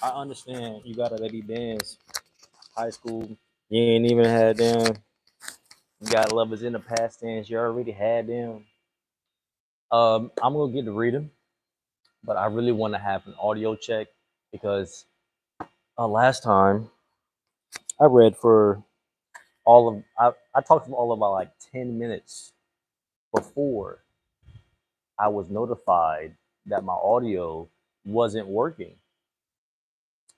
I understand you got a baby Benz, high school. You ain't even had them. You got lovers in the past tense. You already had them. I'm gonna get to read them, but I really want to have an audio check because last time I read for I talked for all about like 10 minutes before I was notified that my audio wasn't working.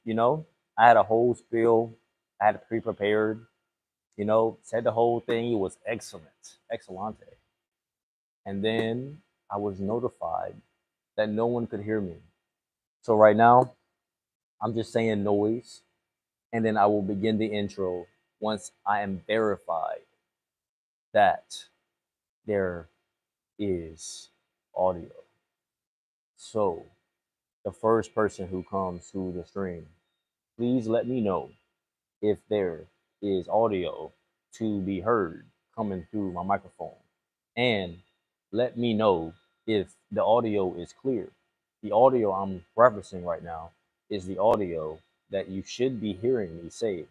You know, I had a whole spiel, I had it pre-prepared. Said the whole thing. It was excellent, excellente. And then I was notified that no one could hear me. So right now, I'm just saying noise, and then I will begin the intro once I am verified that there is audio. So, the first person who comes to the stream, please let me know if there is audio to be heard coming through my microphone. And let me know if the audio is clear. The audio I'm referencing right now is the audio that you should be hearing me say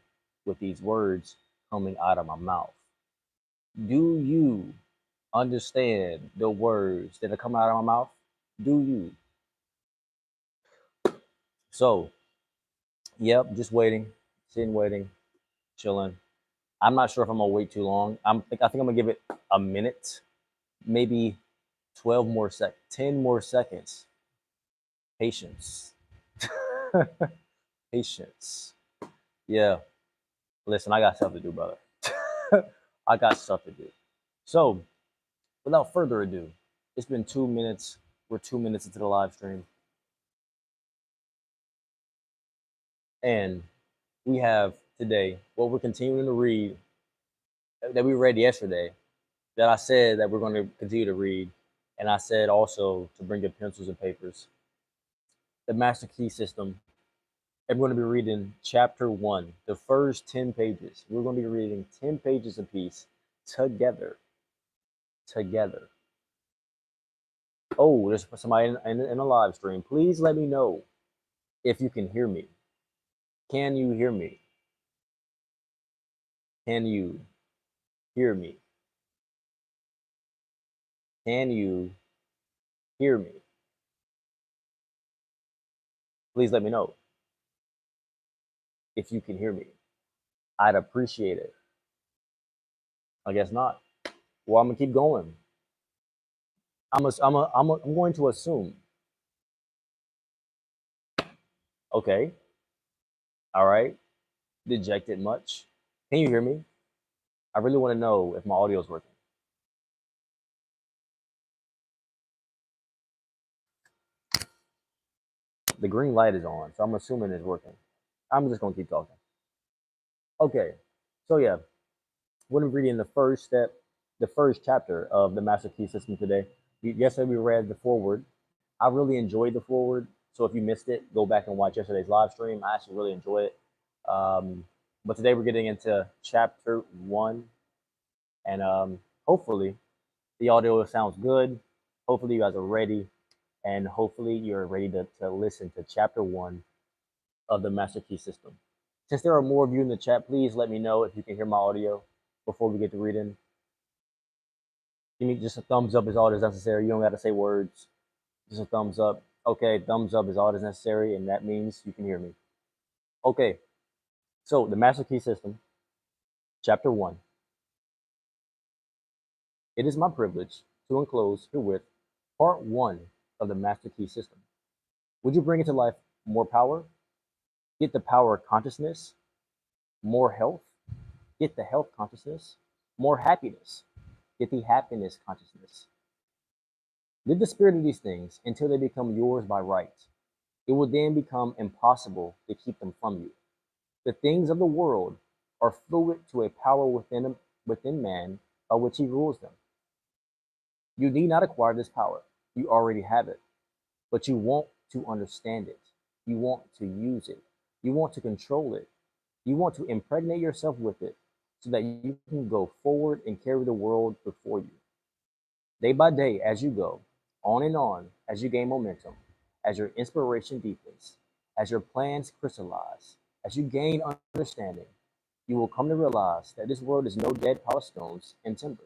with these words coming out of my mouth. Do you understand the words that are coming out of my mouth? Do you? So, yep, just waiting, sitting, waiting, chilling. I'm not sure if I'm gonna wait too long. I think I'm gonna give it a minute, maybe 10 more seconds. Patience. Patience. Yeah. Listen, I got stuff to do, brother. I got stuff to do. So, without further ado, it's been 2 minutes. We're 2 minutes into the live stream. And we have today what we're continuing to read that we read yesterday, that I said that we're going to continue to read. And I said also to bring your pencils and papers. The Master Key System. I'm going to be reading chapter one, the first 10 pages. We're going to be reading 10 pages apiece together. Together. Oh, there's somebody in a live stream. Please let me know if you can hear me. Can you hear me? Can you hear me? Can you hear me? Please let me know if you can hear me. I'd appreciate it. I guess not. Well, I'm gonna keep going. I'm going to assume. Okay. All right. Dejected much. Can you hear me? I really want to know if my audio is working. The green light is on, so I'm assuming it's working. I'm just gonna keep talking. Okay. So yeah, we're reading the first chapter of the Master Key System today. Yesterday we read the foreword. I really enjoyed the foreword. So if you missed it, go back and watch yesterday's live stream. I actually really enjoyed it. But today we're getting into chapter one, and hopefully the audio sounds good. Hopefully you guys are ready, and hopefully you're ready to listen to chapter one of the Master Key System. Since there are more of you in the chat, please let me know if you can hear my audio before we get to reading. Give me just a thumbs up is all that's necessary. You don't got to say words. Just a thumbs up. Okay, thumbs up is all that's necessary, and that means you can hear me. Okay, so the Master Key System, Chapter 1. It is my privilege to enclose herewith Part 1 of the Master Key System. Would you bring into life more power? Get the power consciousness. More health? Get the health consciousness. More happiness? Get the happiness consciousness. Live the spirit of these things until they become yours by right. It will then become impossible to keep them from you. The things of the world are fluid to a power within man by which he rules them. You need not acquire this power. You already have it. But you want to understand it. You want to use it. You want to control it. You want to impregnate yourself with it so that you can go forward and carry the world before you. Day by day, as you go, on and on, as you gain momentum, as your inspiration deepens, As your plans crystallize, as you gain understanding, you will come to realize that this world is no dead pile of stones and timber,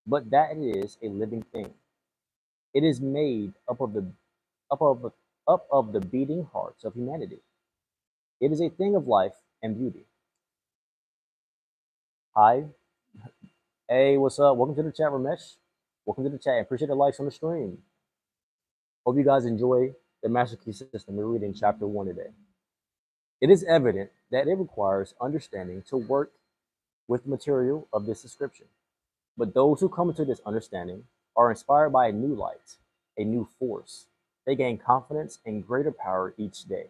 but that it is a living thing. It is made up of up of the beating hearts of humanity. It is a thing of life and beauty. Hi, hey, what's up? Welcome to the chat, Ramesh. Welcome to the chat. Appreciate the likes on the stream. Hope you guys enjoy the Master Key System. We're reading chapter 1 today. It is evident that it requires understanding to work with material of this description. But those who come into this understanding are inspired by a new light, a new force. They gain confidence and greater power each day.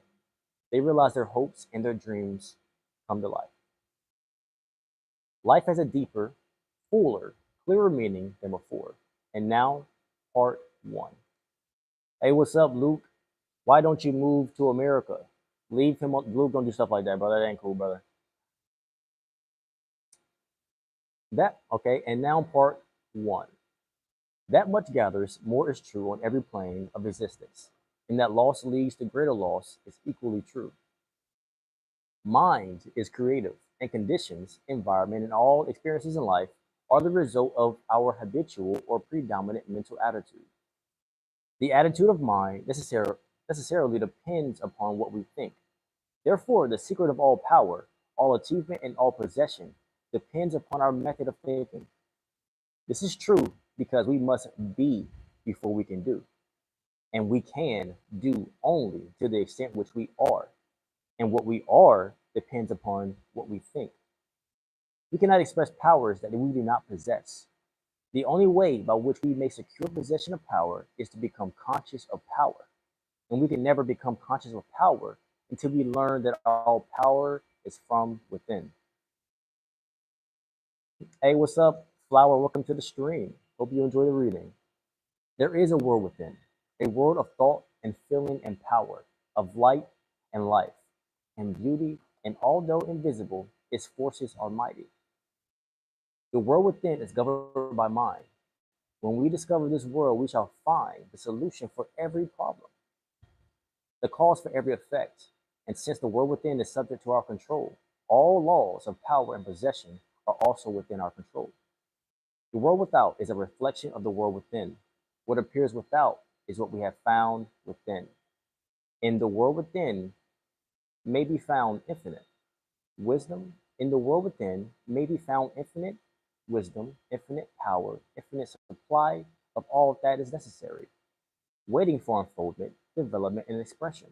They realize their hopes and their dreams come to life. Life has a deeper, fuller, clearer meaning than before. And now, part 1. Hey, what's up, Luke? Why don't you move to America? Leave him. Luke, don't do stuff like that, brother. That ain't cool, brother. That okay, and now part 1. That much gathers, more is true on every plane of existence, and that loss leads to greater loss is equally true. Mind is creative, and conditions, environment, and all experiences in life are the result of our habitual or predominant mental attitude. The attitude of mind necessarily depends upon what we think. Therefore, the secret of all power, all achievement, and all possession depends upon our method of thinking. This is true because we must be before we can do, and we can do only to the extent which we are, and what we are depends upon what we think. We cannot express powers that we do not possess. The only way by which we may secure possession of power is to become conscious of power, and we can never become conscious of power until we learn that all power is from within. Hey, what's up, Flower? Welcome to the stream. Hope you enjoy the reading. There is a world within, a world of thought and feeling and power, of light and life, and beauty, and although invisible, its forces are mighty. The world within is governed by mind. When we discover this world, we shall find the solution for every problem, the cause for every effect. And since the world within is subject to our control, all laws of power and possession are also within our control. The world without is a reflection of the world within. What appears without is what we have found within. In the world within may be found infinite wisdom. In the world within may be found infinite wisdom, infinite power, infinite supply of all that is necessary, waiting for unfoldment, development, and expression.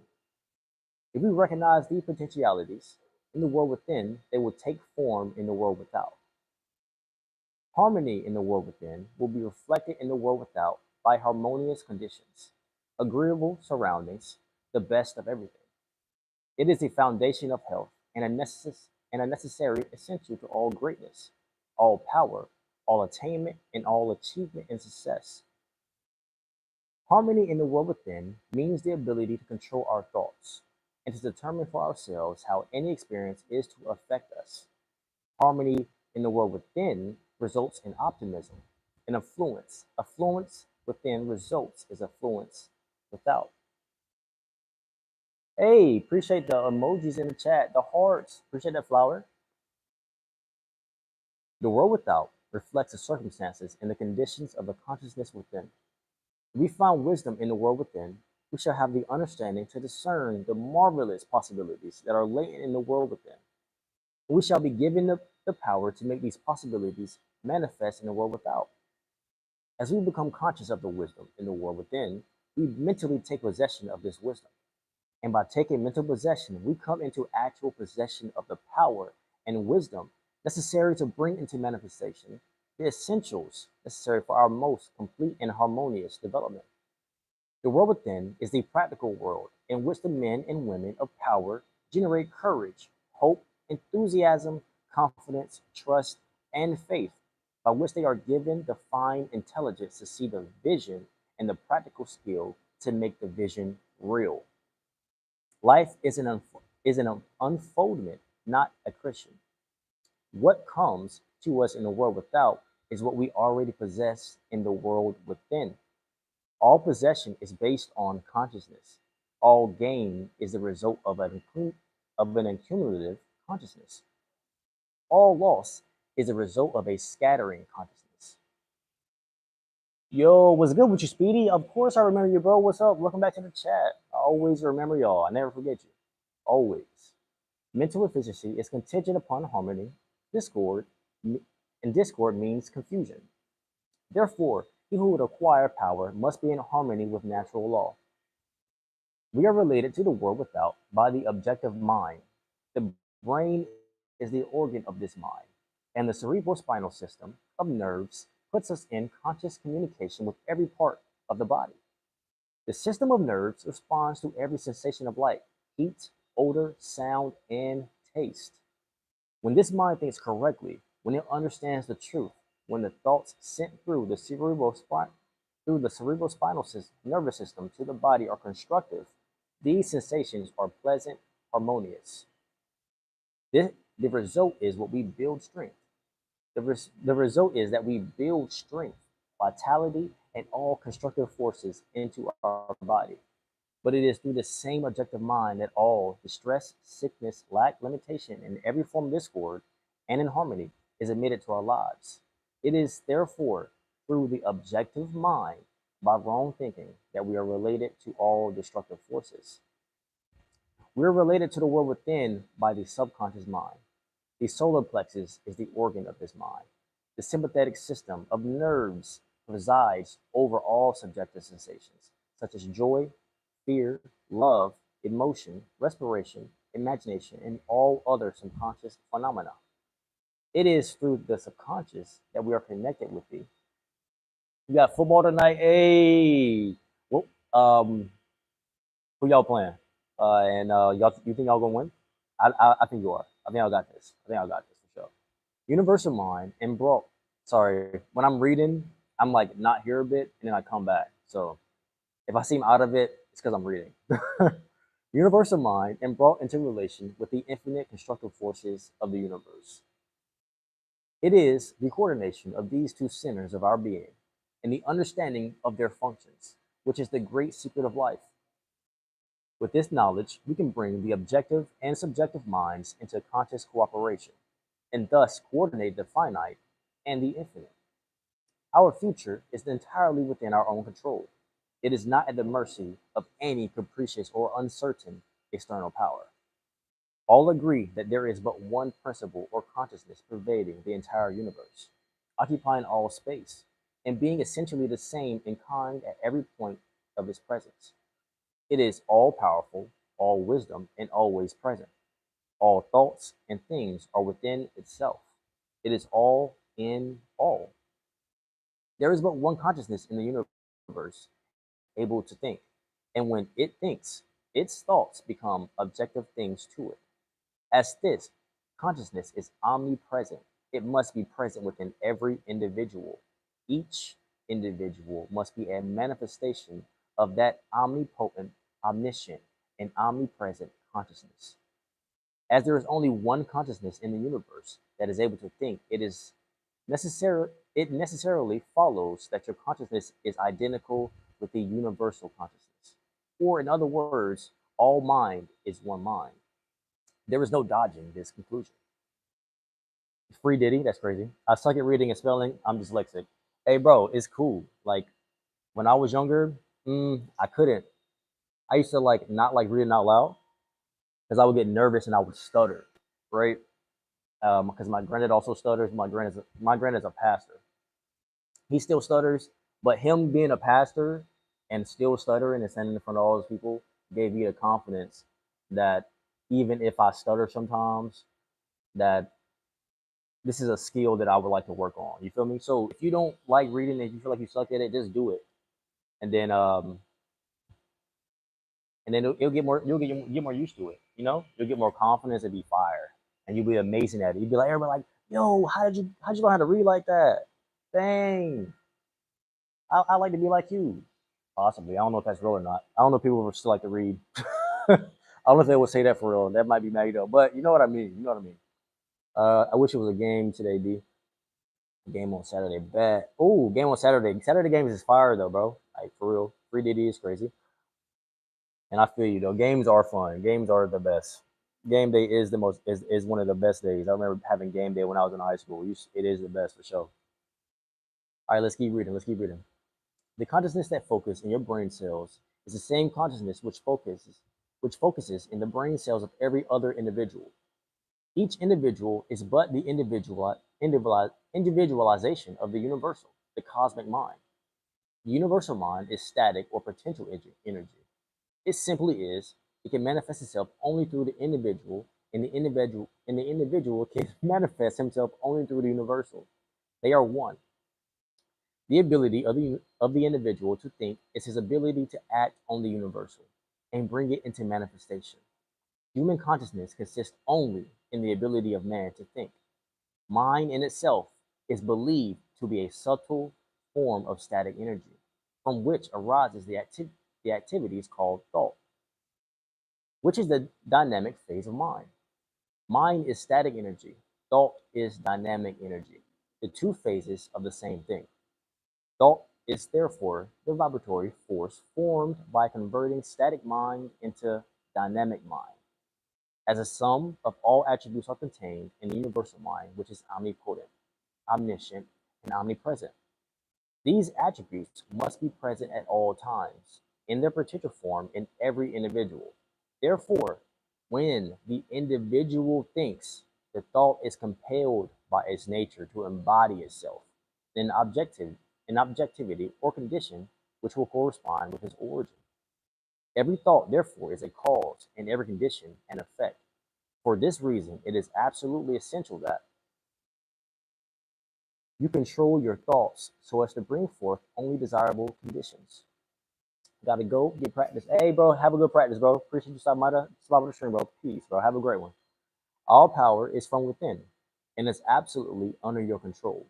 If we recognize these potentialities in the world within, they will take form in the world without. Harmony in the world within will be reflected in the world without by harmonious conditions, agreeable surroundings, the best of everything. It is the foundation of health and a necessary essential to all greatness, all power, all attainment, and all achievement and success. Harmony in the world within means the ability to control our thoughts and to determine for ourselves how any experience is to affect us. Harmony in the world within results in optimism and affluence. Affluence within results is affluence without. Hey, appreciate the emojis in the chat, the hearts. Appreciate that, Flower. The world without reflects the circumstances and the conditions of the consciousness within. If we find wisdom in the world within, we shall have the understanding to discern the marvelous possibilities that are latent in the world within. We shall be given the power to make these possibilities manifest in the world without. As we become conscious of the wisdom in the world within, we mentally take possession of this wisdom. And by taking mental possession, we come into actual possession of the power and wisdom necessary to bring into manifestation the essentials necessary for our most complete and harmonious development. The world within is the practical world in which the men and women of power generate courage, hope, enthusiasm, confidence, trust, and faith, by which they are given the fine intelligence to see the vision and the practical skill to make the vision real. Life is an unfoldment, not a Christian. What comes to us in the world without is what we already possess in the world within. All possession is based on consciousness. All gain is the result of an accumulative consciousness. All loss is a result of a scattering consciousness. Yo, what's good with you, Speedy? Of course I remember you, bro. What's up? Welcome back to the chat. I always remember y'all. I never forget you. Always. Mental efficiency is contingent upon harmony. Discord, and discord means confusion. Therefore, he who would acquire power must be in harmony with natural law. We are related to the world without by the objective mind. The brain is the organ of this mind, and the cerebrospinal system of nerves puts us in conscious communication with every part of the body. The system of nerves responds to every sensation of light, heat, odor, sound, and taste. When this mind thinks correctly, when it understands the truth, when the thoughts sent through the cerebrospinal nervous system to the body are constructive, these sensations are pleasant, harmonious. The result is what we build strength. The result is that we build strength, vitality, and all constructive forces into our body. But it is through the same objective mind that all distress, sickness, lack, limitation, and every form of discord and inharmony is admitted to our lives. It is therefore through the objective mind, by wrong thinking, that we are related to all destructive forces. We are related to the world within by the subconscious mind. The solar plexus is the organ of this mind. The sympathetic system of nerves presides over all subjective sensations, such as joy, fear, love, emotion, respiration, imagination, and all other subconscious phenomena. It is through the subconscious that we are connected with the. We got football tonight. Hey, well, who y'all playing? And y'all, you think y'all gonna win? I think you are. I think I got this. I think I got this for sure. Universal mind and bro. Sorry, when I'm reading, I'm like not here a bit, and then I come back. So if I seem out of it, it's because I'm reading. Universal mind and brought into relation with the infinite constructive forces of the universe. It is the coordination of these two centers of our being and the understanding of their functions, which is the great secret of life. With this knowledge, we can bring the objective and subjective minds into conscious cooperation and thus coordinate the finite and the infinite. Our future is entirely within our own control. It is not at the mercy of any capricious or uncertain external power. All agree that there is but one principle or consciousness pervading the entire universe, occupying all space, and being essentially the same in kind at every point of its presence. It is all powerful, all wisdom, and always present. All thoughts and things are within itself. It is all in all. There is but one consciousness in the universe able to think, and when it thinks, its thoughts become objective things to it. As this consciousness is omnipresent, it must be present within every individual. Each individual must be a manifestation of that omnipotent, omniscient, and omnipresent consciousness. As there is only one consciousness in the universe that is able to think, it necessarily follows that your consciousness is identical with the universal consciousness. Or, in other words, all mind is one mind. There is no dodging this conclusion. Free Diddy, that's crazy. I suck at reading and spelling. I'm dyslexic. Hey, bro, it's cool. Like, when I was younger, I couldn't. I used to like not like reading out loud because I would get nervous and I would stutter, right? Because my granddad also stutters. My granddad's a pastor. He still stutters, but him being a pastor and still stuttering and standing in front of all those people gave me the confidence that even if I stutter sometimes, that this is a skill that I would like to work on. You feel me? So if you don't like reading and you feel like you suck at it, just do it, and then it'll get more. Get more used to it. You know, you'll get more confidence and be fire, and you'll be amazing at it. You'll be like everybody like, yo, how'd you learn how to read like that? Dang, I like to be like you. Possibly. I don't know if that's real or not. I don't know if people would still like to read. I don't know if they would say that for real. That might be made up, but you know what I mean. You know what I mean. I wish it was a game today, D. Game on Saturday. Bet. Oh, game on Saturday. Saturday games is fire though, bro. Like for real. Free DD is crazy. And I feel you though. Games are fun. Games are the best. Game day is the most is one of the best days. I remember having game day when I was in high school. It is the best for sure. All right, let's keep reading. Let's keep reading. The consciousness that focuses in your brain cells is the same consciousness which focuses in the brain cells of every other individual. Each individual is but the individualization of the universal, the cosmic mind. The universal mind is static or potential energy. It simply is. It can manifest itself only through the individual, and the individual can manifest himself only through the universal. They are one. The ability of the individual to think is his ability to act on the universal and bring it into manifestation. Human consciousness consists only in the ability of man to think. Mind in itself is believed to be a subtle form of static energy, from which arises the activities called thought, which is the dynamic phase of mind. Mind is static energy, thought is dynamic energy, the two phases of the same thing. Thought is therefore the vibratory force formed by converting static mind into dynamic mind, as a sum of all attributes are contained in the universal mind, which is omnipotent, omniscient, and omnipresent. These attributes must be present at all times, in their potential form in every individual. Therefore, when the individual thinks, the thought is compelled by its nature to embody itself in objectivity or condition which will correspond with its origin. Every thought, therefore, is a cause, and every condition an effect. For this reason, it is absolutely essential that you control your thoughts so as to bring forth only desirable conditions. Gotta go get practice. Hey, bro, have a good practice, bro. Appreciate you stopping by the stream, bro. Peace, bro. Have a great one. All power is from within and is absolutely under your control.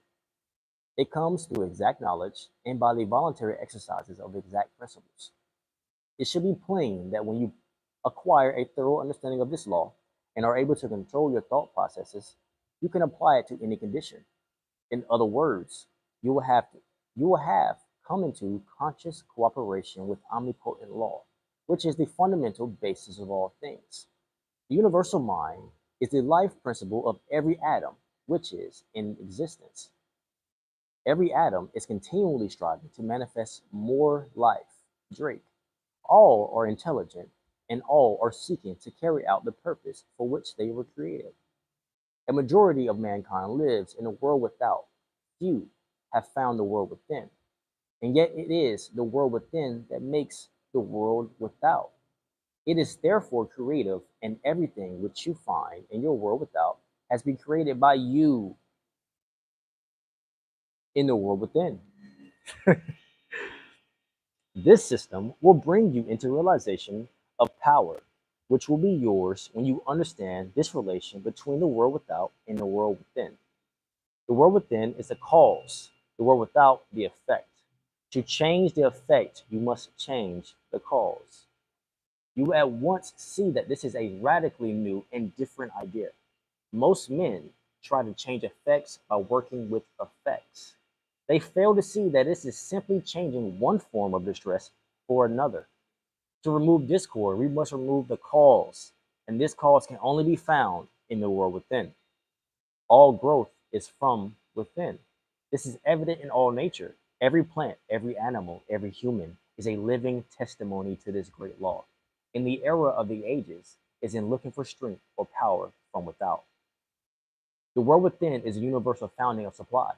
It comes through exact knowledge and by the voluntary exercises of exact principles. It should be plain that when you acquire a thorough understanding of this law and are able to control your thought processes, you can apply it to any condition. In other words, you will have to, you will have come into conscious cooperation with omnipotent law, which is the fundamental basis of all things. The universal mind is the life principle of every atom which is in existence. Every atom is continually striving to manifest more life. Drake. All are intelligent, and all are seeking to carry out the purpose for which they were created. A majority of mankind lives in a world without. Few have found the world within. And yet it is the world within that makes the world without. It is therefore creative, and everything which you find in your world without has been created by you in the world within. This system will bring you into realization of power, which will be yours when you understand this relation between the world without and the world within. The world within is the cause, the world without the effect. To change the effect, you must change the cause. You will at once see that this is a radically new and different idea. Most men try to change effects by working with effects. They fail to see that this is simply changing one form of distress for another. To remove discord, we must remove the cause, and this cause can only be found in the world within. All growth is from within. This is evident in all nature. Every plant, every animal, every human is a living testimony to this great law. In the era of the ages, is in looking for strength or power from without. The world within is a universal fountain of supply,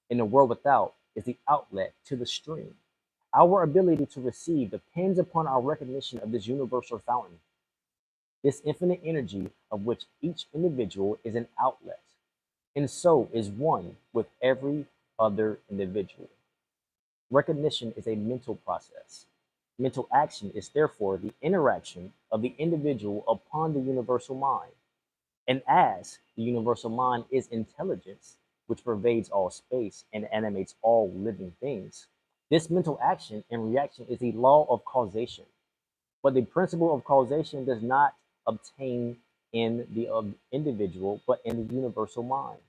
and the world without is the outlet to the stream. Our ability to receive depends upon our recognition of this universal fountain, this infinite energy of which each individual is an outlet, and so is one with every other individual. Recognition is a mental process. Mental action is therefore the interaction of the individual upon the universal mind. And as the universal mind is intelligence, which pervades all space and animates all living things, this mental action and reaction is the law of causation. But the principle of causation does not obtain in the individual, but in the universal mind.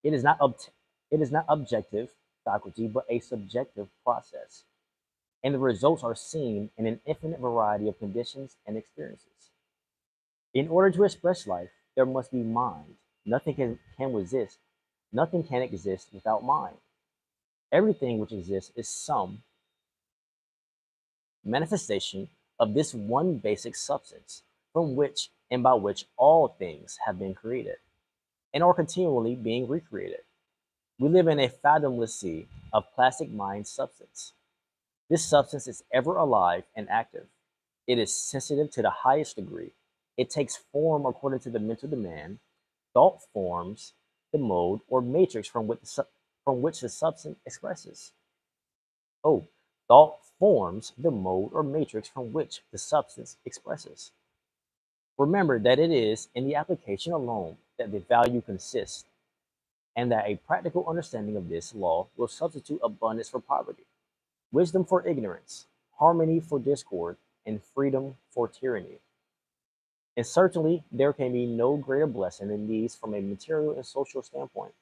It is not objective faculty, but a subjective process. and the results are seen in an infinite variety of conditions and experiences. In order to express life, there must be mind. Nothing can resist, nothing can exist without mind. Everything which exists is some manifestation of this one basic substance from which and by which all things have been created and are continually being recreated. We live in a fathomless sea of plastic mind substance. This substance is ever alive and active. It is sensitive to the highest degree. It takes form according to the mental demand. Thought forms the mode or matrix from which the substance expresses. Oh, thought forms the mode or matrix from which the substance expresses. Remember that it is in the application alone that the value consists, and that a practical understanding of this law will substitute abundance for poverty, wisdom for ignorance, harmony for discord, and freedom for tyranny. And certainly, there can be no greater blessing than these from a material and social standpoint.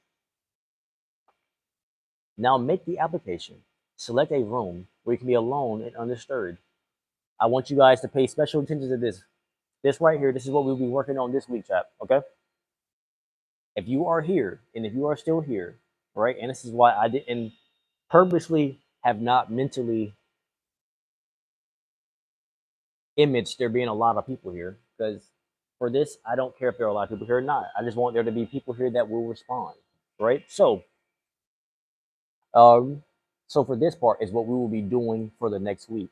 Now make the application. Select a room where you can be alone and undisturbed. I want you guys to pay special attention to this. This right here, this is what we'll be working on this week, chat. Okay? If you are here and if you are still here, right? And this is why I didn't purposely have not mentally imaged there being a lot of people here, because for this, I don't care if there are a lot of people here or not. I just want there to be people here that will respond, right? Um, so for this part is what we will be doing for the next week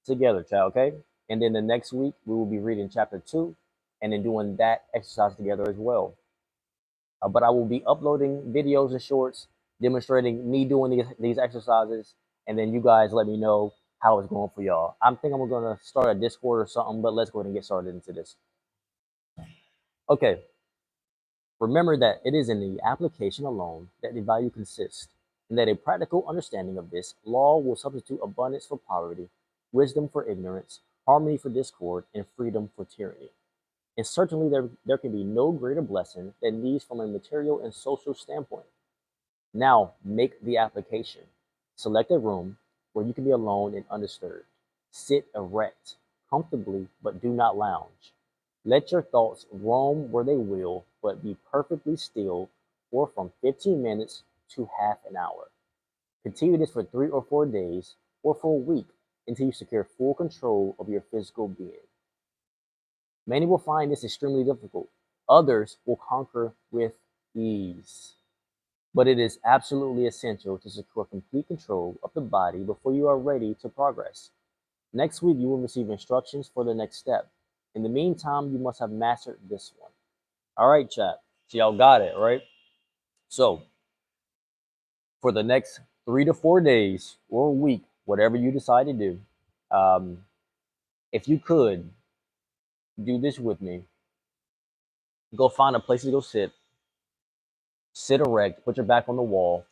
together, child. Okay, and then the next week we will be reading chapter 2, and then doing that exercise together as well. But I will be uploading videos and shorts demonstrating me doing these exercises, and then you guys let me know how it's going for y'all. I'm thinking I'm gonna start a Discord or something, but let's go ahead and get started into this. Okay, remember that it is in the application alone that the value consists, and that a practical understanding of this law will substitute abundance for poverty, wisdom for ignorance, harmony for discord, and freedom for tyranny. And certainly there can be no greater blessing than these from a material and social standpoint. Now make the application. Select a room where you can be alone and undisturbed. Sit erect, comfortably, but do not lounge. Let your thoughts roam where they will, but be perfectly still for from 15 minutes to half an hour. Continue this for 3 or 4 days or for a week until you secure full control of your physical being. Many will find this extremely difficult. Others will conquer with ease. But it is absolutely essential to secure complete control of the body before you are ready to progress. Next week, you will receive instructions for the next step. In the meantime, you must have mastered this one. All right, chat. So y'all got it, right? So for the next 3 to 4 days or a week, whatever you decide to do, um, if you could do this with me, go find a place to go sit erect, put your back on the wall,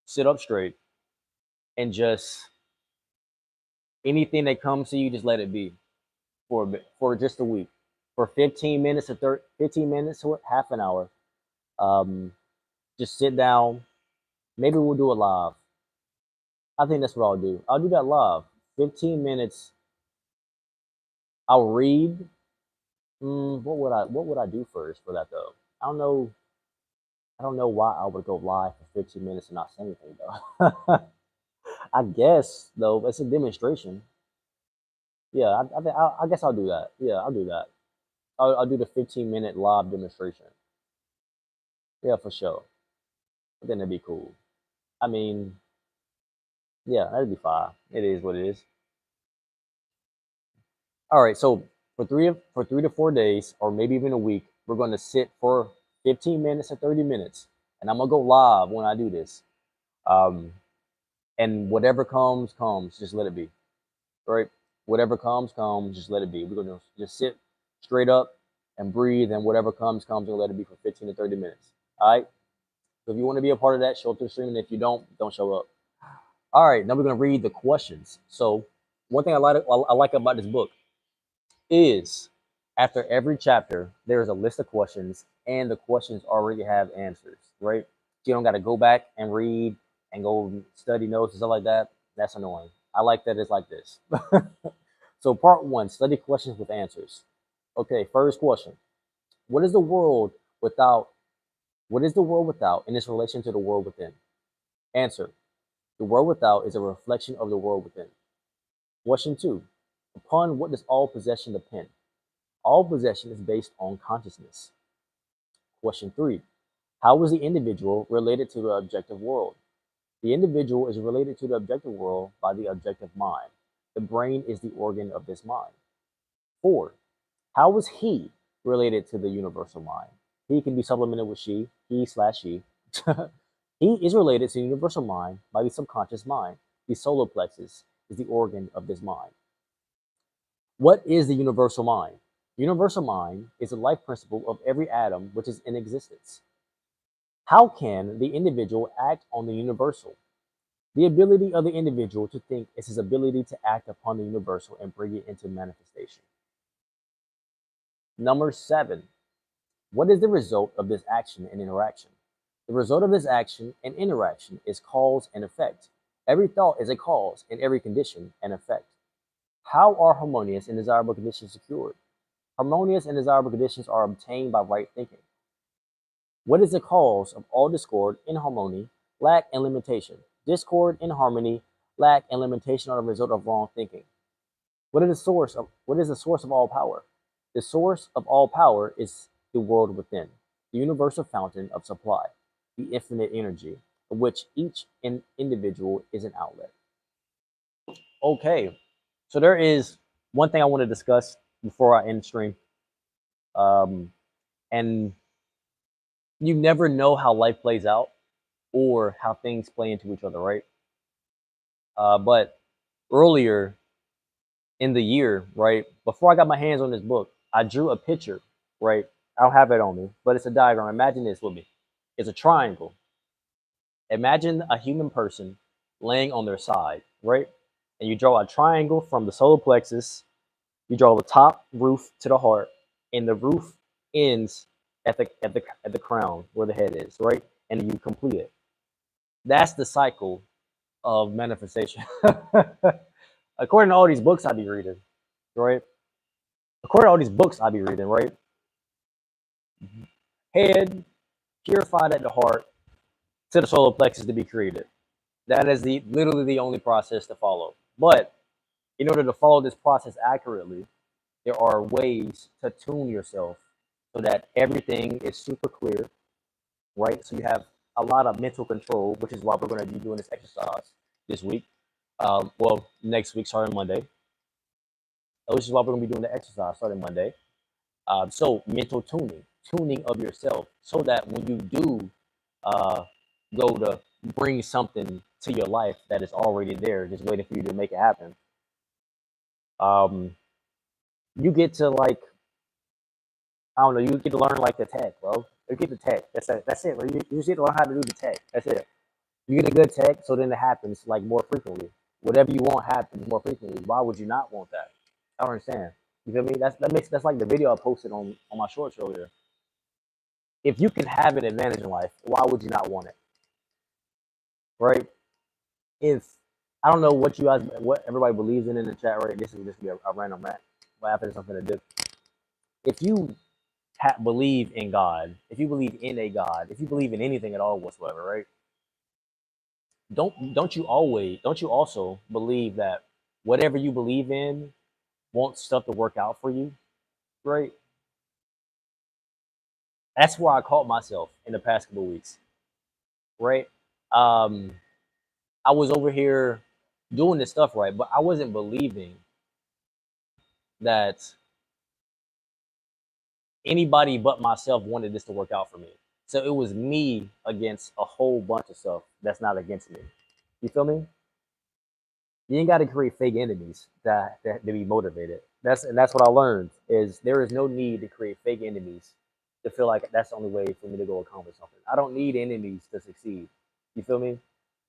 sit up straight, and just anything that comes to you, just let it be for a bit, for just a week, for 15 minutes to 15 minutes to half an hour. Um, just sit down. Maybe we'll do it live. I think that's what I'll do. I'll do that live. 15 minutes. I'll read. What would I do first for that though? I don't know. I don't know why I would go live for 15 minutes and not say anything though. I guess though it's a demonstration. Yeah, I guess I'll do that. Yeah, I'll do that. I'll do the 15-minute live demonstration. Yeah, for sure. I think that'd be cool. I mean, yeah, that'd be fine. It is what it is. All right, so for 3 to 4 days, or maybe even a week, we're going to sit for 15 minutes or 30 minutes, and I'm gonna go live when I do this. Um, and whatever comes, comes. Just let it be. Right? Whatever comes, comes. Just let it be. We're gonna just sit straight up and breathe, and whatever comes, comes, and let it be for 15 to 30 minutes. All right. So if you want to be a part of that, show up to the stream, and if you don't show up. All right. Now we're gonna read the questions. So one thing I like about this book is after every chapter there is a list of questions, and the questions already have answers. Right. So you don't got to go back and read and go study notes and stuff like that. That's annoying. I like that it's like this. So part one, study questions with answers. Okay, first question. What is the world without what is the world without in its relation to the world within? Answer. The world without is a reflection of the world within. Question two. Upon what does all possession depend? All possession is based on consciousness. Question three. How is the individual related to the objective world? The individual is related to the objective world by the objective mind. The brain is the organ of this mind. Four. How is he related to the universal mind? He can be supplemented with she, he slash she. He is related to the universal mind by the subconscious mind. The solar plexus is the organ of this mind. What is the universal mind? The universal mind is the life principle of every atom which is in existence. How can the individual act on the universal? The ability of the individual to think is his ability to act upon the universal and bring it into manifestation. Number seven, what is the result of this action and interaction? The result of this action and interaction is cause and effect. Every thought is a cause, and every condition an effect. How are harmonious and desirable conditions secured? Harmonious and desirable conditions are obtained by right thinking. What is the cause of all discord, inharmony, lack, and limitation? Discord, inharmony, lack, and limitation are the result of wrong thinking. What is the source of all power? The source of all power is the world within, the universal fountain of supply, the infinite energy, of which each individual is an outlet. Okay, so there is one thing I want to discuss before I end the stream. And you never know how life plays out or how things play into each other, right? But earlier in the year, right, before I got my hands on this book, I drew a picture, right? I don't have it on me, but it's a diagram. Imagine this with me. It's a triangle. Imagine a human person laying on their side, right? And you draw a triangle from the solar plexus. You draw the top roof to the heart, and the roof ends at the crown where the head is, right? And you complete it. That's the cycle of manifestation. According to all these books I be reading, right? According to all these books I be reading, right? Head purified at the heart to the solar plexus to be created. That is the literally the only process to follow. But in order to follow this process accurately, there are ways to tune yourself so that everything is super clear, right? So you have a lot of mental control, which is why we're going to be doing this exercise this week. Well, next week, starting Monday. Which is why we're going to be doing the exercise starting Monday. So mental tuning of yourself, so that when you do go to bring something to your life that is already there, just waiting for you to make it happen, you get to like, I don't know, you get to learn like the tech, bro. You get the tech. That's it. That's it. You just get to learn how to do the tech. That's it. You get a good tech, so then it happens like more frequently. Whatever you want happens more frequently. Why would you not want that? I don't understand. You feel me? That's like the video I posted on my shorts earlier. If you can have an advantage in life, why would you not want it? Right? If I don't know what everybody believes in the chat, right? This is just be a random rant. What happens? Something to do. If you believe in God, if you believe in a God, if you believe in anything at all whatsoever, right? Don't you also believe that whatever you believe in wants stuff to work out for you, right? That's where I caught myself in the past couple of weeks, right? Um, I was over here doing this stuff, right, but I wasn't believing that anybody but myself wanted this to work out for me. So it was me against a whole bunch of stuff that's not against me. You feel me? You ain't got to create fake enemies to be motivated. That's what I learned is there is no need to create fake enemies to feel like that's the only way for me to go accomplish something. I don't need enemies to succeed. You feel me?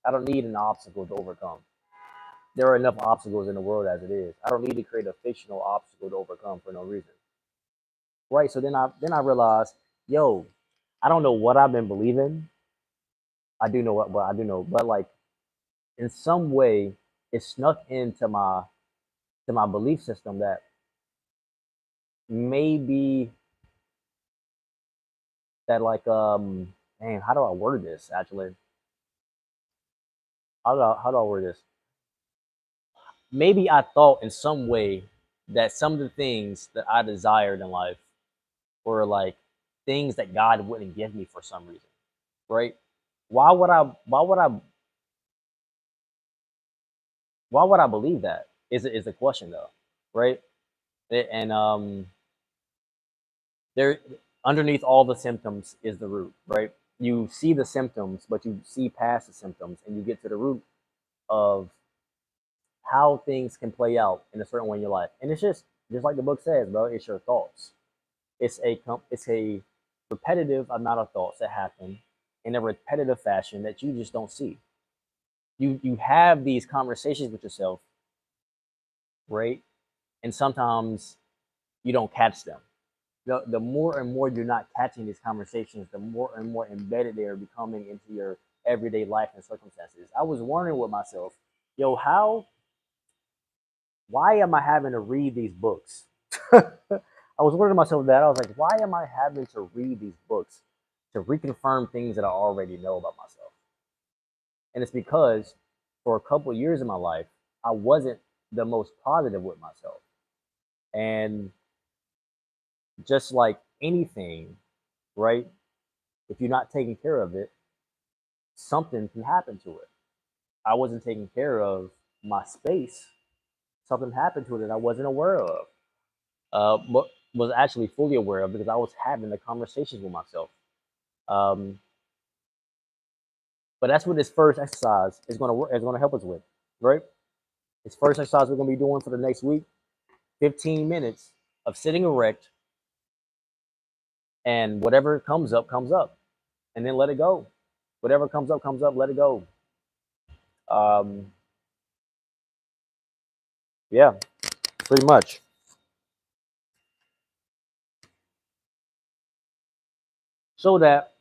I don't need an obstacle to overcome. There are enough obstacles in the world as it is. I don't need to create a fictional obstacle to overcome for no reason. Right. So then I realized, yo, I don't know what I've been believing. I do know what, but I do know, but like in some way, it snuck into my belief system that maybe that like man, how do I word this actually? How do I word this? Maybe I thought in some way that some of the things that I desired in life were like things that God wouldn't give me for some reason, right? Why would I? Why would I believe that? Is the question though, right? And there, underneath all the symptoms is the root, right? You see the symptoms, but you see past the symptoms, and you get to the root of how things can play out in a certain way in your life. And it's just like the book says, bro. It's your thoughts. It's a repetitive amount of thoughts that happen in a repetitive fashion that you just don't see. You have these conversations with yourself, right? And sometimes you don't catch them. The more and more you're not catching these conversations, the more and more embedded they are becoming into your everyday life and circumstances. I was wondering with myself, yo, why am I having to read these books? I was wondering to myself that I was like, why am I having to read these books to reconfirm things that I already know about myself? And it's because for a couple of years in my life, I wasn't the most positive with myself. And just like anything, right? If you're not taking care of it, something can happen to it. I wasn't taking care of my space. Something happened to it that I wasn't aware of. But was actually fully aware of because I was having the conversations with myself. Um, but that's what this first exercise is going to work. Is going to help us with, right? This first exercise we're going to be doing for the next week, 15 minutes of sitting erect, and whatever comes up, and then let it go. Whatever comes up, let it go. Um, yeah, pretty much. So that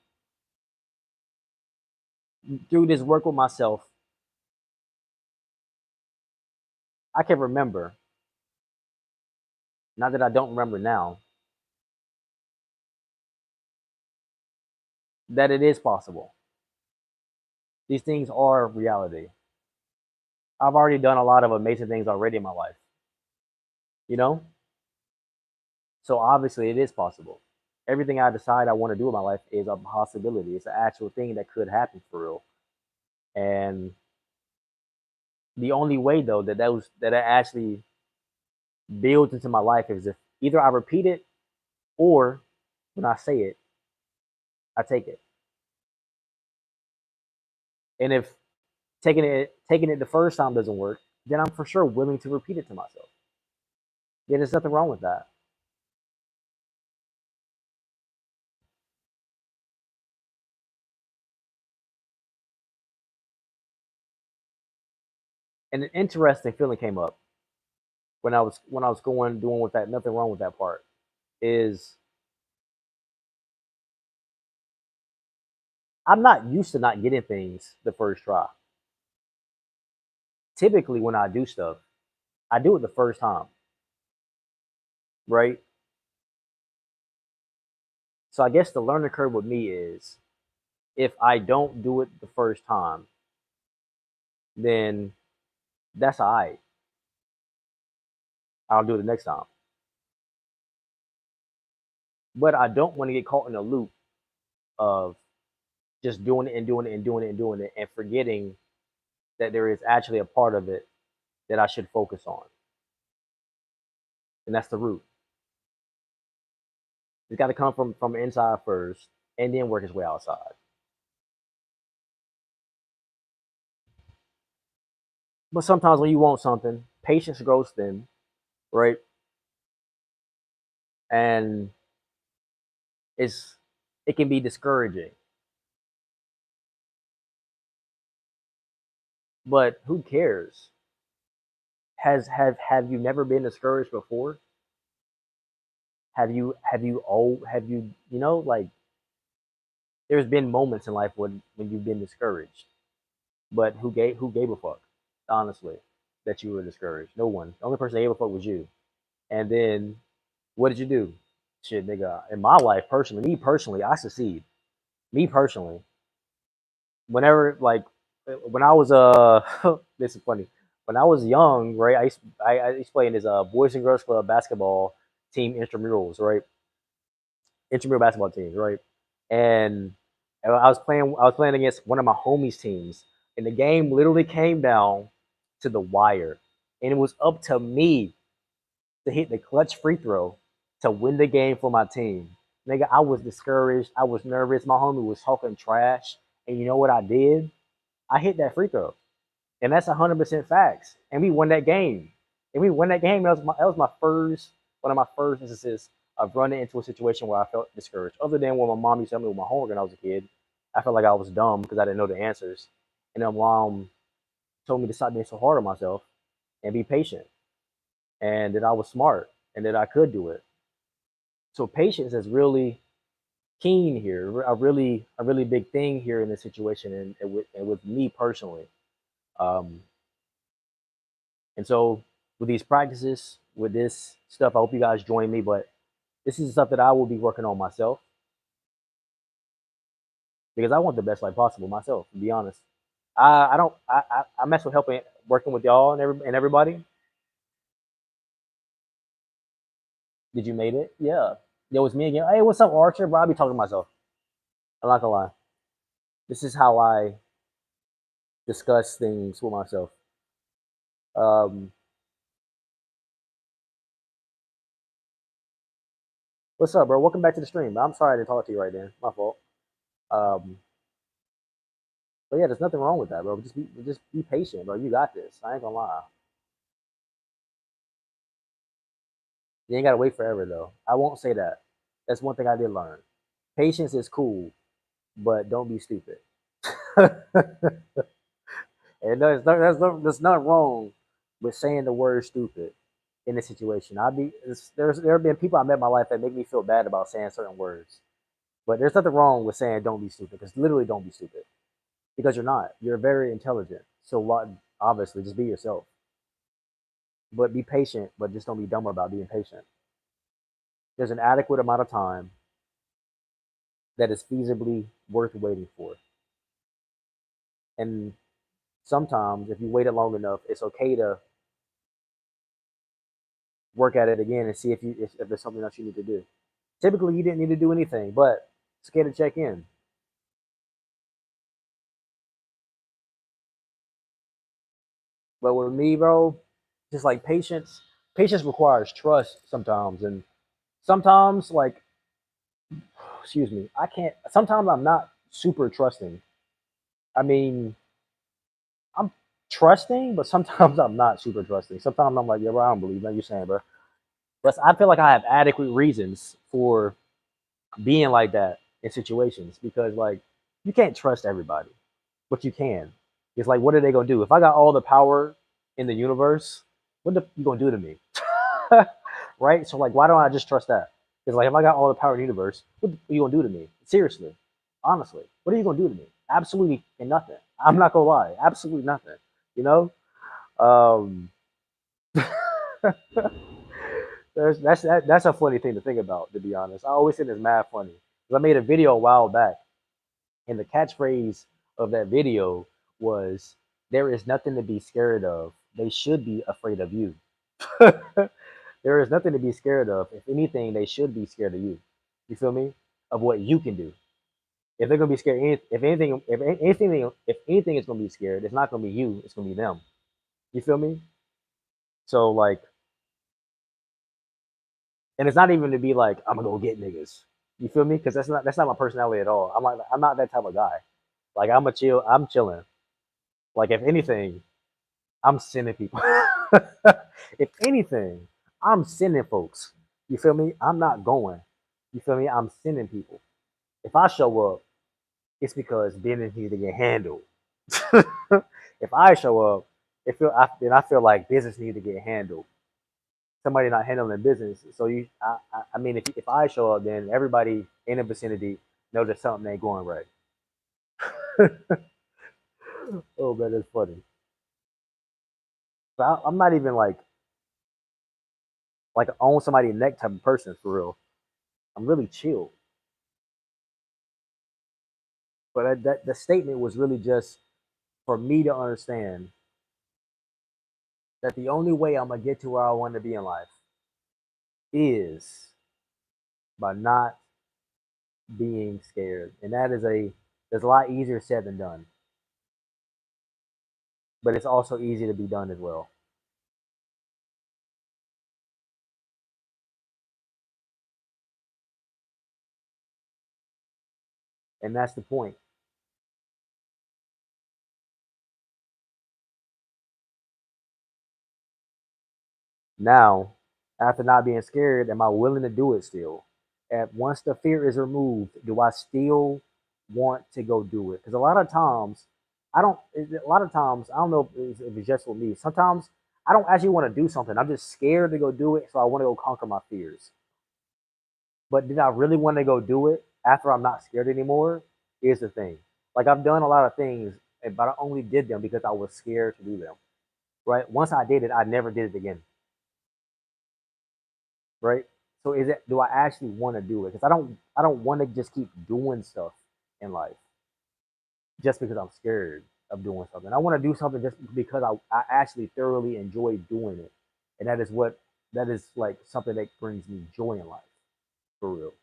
through this work with myself, I can remember, not that I don't remember now, that it is possible. These things are reality. I've already done a lot of amazing things already in my life, you know? So obviously it is possible. Everything I decide I want to do in my life is a possibility. It's an actual thing that could happen for real. And the only way though that actually builds into my life is if either I repeat it or when I say it, I take it. And if taking it the first time doesn't work, then I'm for sure willing to repeat it to myself. Yeah, there's nothing wrong with that. And an interesting feeling came up when I was going doing with that. Nothing wrong with that part is I'm not used to not getting things the first try. Typically, when I do stuff, I do it the first time, right? So I guess the learning curve with me is if I don't do it the first time, then that's all right. I'll do it the next time. But I don't want to get caught in a loop of just doing it and doing it and doing it and doing it and forgetting that there is actually a part of it that I should focus on. And that's the root. It's got to come from inside first and then work its way outside. But sometimes when you want something, patience grows thin, right? And it's it can be discouraging. But who cares? Have you never been discouraged before? Have you like there's been moments in life when you've been discouraged, but who gave a fuck, honestly. that you were discouraged. No one. The only person that gave a fuck was you. And then what did you do? Shit, nigga. In my life, personally, me personally, I succeed. Me personally, whenever like when I was this is funny. When I was young, right? I used to play in this boys and girls club basketball team intramurals, right? Intramural basketball teams, right? And I was playing against one of my homies' teams, and the game literally came down to the wire, and it was up to me to hit the clutch free throw to win the game for my team. Nigga, I was discouraged. I was nervous. My homie was talking trash, and you know what I did? I hit that free throw, and that's 100% facts. And we won that game. And we won that game. That was my first one of my first instances of running into a situation where I felt discouraged. Other than when my mom used to tell me with my homework when I was a kid, I felt like I was dumb because I didn't know the answers. And then mom told me to stop being so hard on myself and be patient, and that I was smart and that I could do it. So patience is really keen here, a really big thing here in this situation, and with me personally. Um, And so with these practices, with this stuff, I hope you guys join me. But this is stuff that I will be working on myself because I want the best life possible myself. To be honest, I don't I mess with helping working with y'all and everybody. Did you made it? Yeah. It was me again. Hey, what's up, Archer? Bro, I be talking to myself. I'm not gonna lie. This is how I discuss things with myself. Um, what's up, bro? Welcome back to the stream. I'm sorry I didn't talk to you right then. My fault. Um, but yeah, there's nothing wrong with that, bro. Just be patient, bro. You got this. I ain't gonna lie. You ain't gotta wait forever though. I won't say that. That's one thing I did learn. Patience is cool, but don't be stupid. And there's nothing wrong with saying the word stupid in this situation. There have been people I met in my life that make me feel bad about saying certain words. But there's nothing wrong with saying don't be stupid, because literally don't be stupid. Because you're not. You're very intelligent. So what obviously just be yourself. But be patient, but just don't be dumb about being patient. There's an adequate amount of time that is feasibly worth waiting for. And sometimes, if you waited long enough, it's okay to work at it again and see if there's something else you need to do. Typically, you didn't need to do anything, but it's okay to check in. But with me, bro, just like patience requires trust sometimes, and sometimes, like, excuse me, I can't. Sometimes I'm not super trusting. I mean, I'm trusting, but sometimes I'm not super trusting. Sometimes I'm like, yeah, bro, I don't believe that you're saying, bro. But I feel like I have adequate reasons for being like that in situations, because like you can't trust everybody, but you can. It's like, what are they gonna do? If I got all the power in the universe, what the you gonna do to me? Right? So like, why don't I just trust that? It's like, if I got all the power in the universe, what are you gonna do to me? Seriously, honestly, what are you gonna do to me? Absolutely nothing. I'm not gonna lie, absolutely nothing. You know, um, that's a funny thing to think about. To be honest, I always think it's mad funny. 'Cause I made a video a while back, and the catchphrase of that video was, "There is nothing to be scared of. They should be afraid of you." There is nothing to be scared of. If anything, they should be scared of you. You feel me? Of what you can do. If they're gonna be scared, if anything is gonna be scared, it's not gonna be you. It's gonna be them. You feel me? So like, and it's not even to be like I'm gonna go get niggas. You feel me? Because that's not my personality at all. I'm not that type of guy. Like I'm chilling. Like if anything, I'm sending people. If anything, I'm sending folks. You feel me? I'm not going. You feel me? I'm sending people. If I show up, it's because business needs to get handled. If I show up, then I feel like business needs to get handled. Somebody not handling business. So I mean, if I show up, then everybody in the vicinity knows that something ain't going right. Oh man, that's funny. I'm not even like own somebody's neck type of person for real. I'm really chill. But that the statement was really just for me to understand that the only way I'm gonna get to where I want to be in life is by not being scared, and that's a lot easier said than done, but it's also easy to be done as well, and that's the point. Now, after not being scared, am I willing to do it still? And once the fear is removed, do I still want to go do it? Because a lot of times, I don't. A lot of times, I don't know if it's just with me. Sometimes I don't actually want to do something. I'm just scared to go do it, so I want to go conquer my fears. But did I really want to go do it after I'm not scared anymore? Here's the thing. Like I've done a lot of things, but I only did them because I was scared to do them. Right? Once I did it, I never did it again. Right? So is it? Do I actually want to do it? Because I don't want to just keep doing stuff in life just because I'm scared of doing something. I want to do something just because I actually thoroughly enjoy doing it, and that is like something that brings me joy in life for real.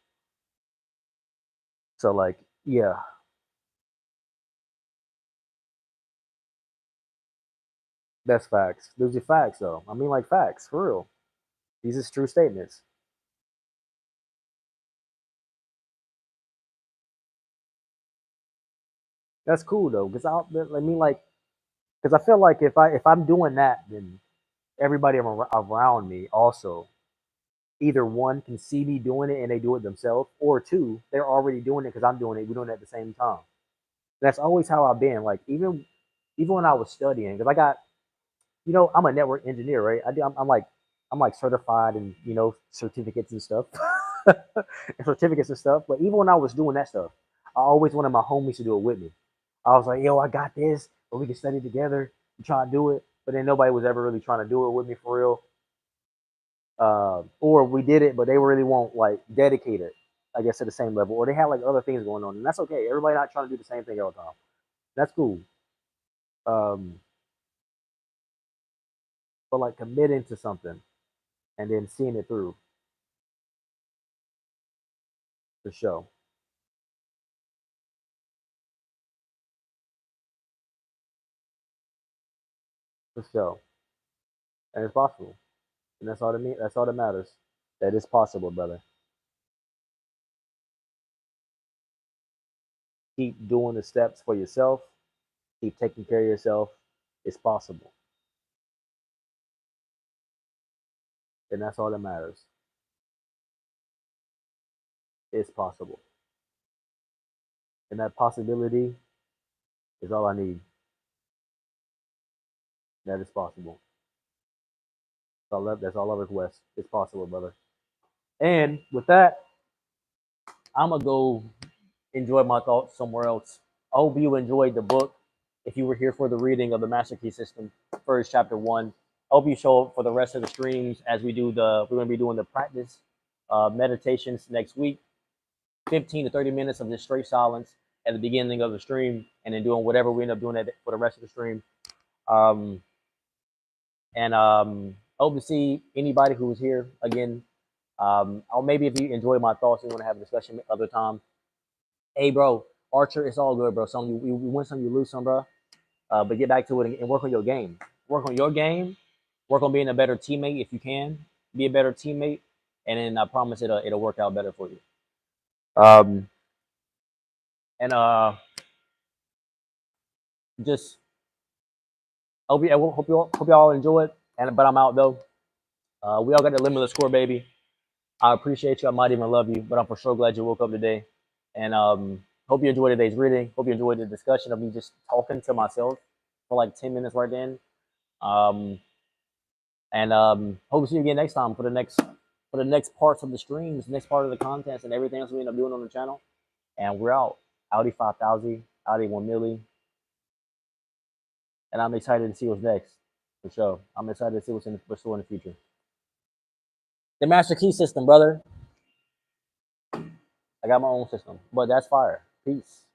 So like yeah, that's facts. Those are facts though. I mean like facts for real. These are true statements. That's cool though, I mean like because I feel like if I'm doing that, then everybody around me also either one can see me doing it and they do it themselves, or two they're already doing it because I'm doing it. We're doing it at the same time. That's always how I've been. Like even when I was studying, because I got I'm a network engineer, right? I'm like certified and certificates and stuff, and certificates and stuff. But even when I was doing that stuff, I always wanted my homies to do it with me. I was like, yo, I got this, but we can study together and try to do it. But then nobody was ever really trying to do it with me for real. Or we did it, but they really won't like dedicate it, I guess, to the same level, or they had like other things going on, and that's okay. Everybody not trying to do the same thing all the time. That's cool. Um, but like committing to something and then seeing it through for sure, for sure, and it's possible, and that's all that That's all that matters. That is possible, brother. Keep doing the steps for yourself. Keep taking care of yourself. It's possible, and that's all that matters. It's possible, and that possibility is all I need. That is possible. That's all I request. It's possible, brother. And with that, I'm gonna go enjoy my thoughts somewhere else. I hope you enjoyed the book. If you were here for the reading of the Master Key System, first chapter one, I hope you show up for the rest of the streams as we're gonna be doing the practice meditations next week. 15 to 30 minutes of just straight silence at the beginning of the stream, and then doing whatever we end up doing for the rest of the stream. Um, and hope to see anybody who's here again. Or maybe if you enjoy my thoughts and want to have a discussion other time. Hey, bro, Archer, it's all good, bro. Some you win some, you lose some, bro. But get back to it and work on your game. Work on your game. Work on being a better teammate if you can. Be a better teammate, and then I promise it'll work out better for you. Um, and just hope you all enjoy it. And but I'm out though. We all got the limitless score, baby. I appreciate you. I might even love you, but I'm for sure glad you woke up today. And hope you enjoyed today's reading. Hope you enjoyed the discussion of me just talking to myself for like 10 minutes right then. Um, and hope to see you again next time for the next parts of the streams, next part of the contents, and everything else we end up doing on the channel. And we're out. Audi 5000, Audi 1 milli, and I'm excited to see what's next. For sure. I'm excited to see what's in the future. The master key system, brother. I got my own system, but that's fire. Peace.